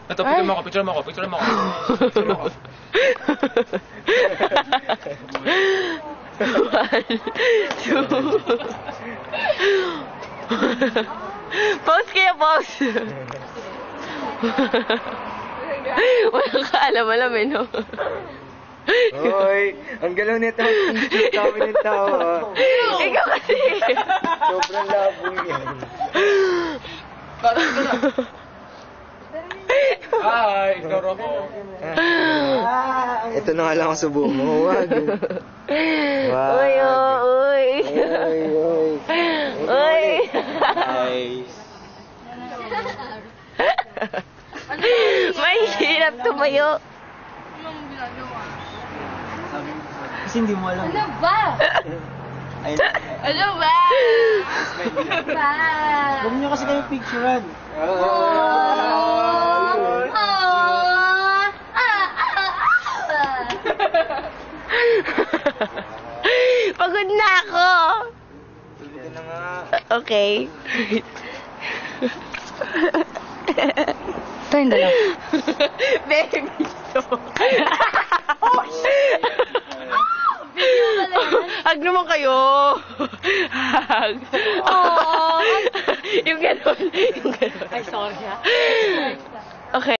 Ito, picture mo ako, picture mo ako, picture mo ako. Picture mo ako. 1, 2. Pause kayo, pause. Walang kaalam-alam eh, no? Hoy, ang galaw nito. Picture kami ng tao, ha? Ikaw kasi. Sobrang labo yan. Hi, ikaw ako. Ito na nga lang ang subo mo. Wag. Wag. Uy, uy. Uy, uy. Uy. Guys. May hirap tumayo. Anong ginagawa? Kasi hindi mo alam. Ano ba? Ayun. Ano ba? Ba? Huwag niyo kasi kayo picturean. Pagod na ako. Ito na nga. Okay. Ito yung dalawa. Baby, so. Hug naman kayo. Hug. Aww. Yung gano'n. Yung gano'n. Ay, sorry ha. Okay.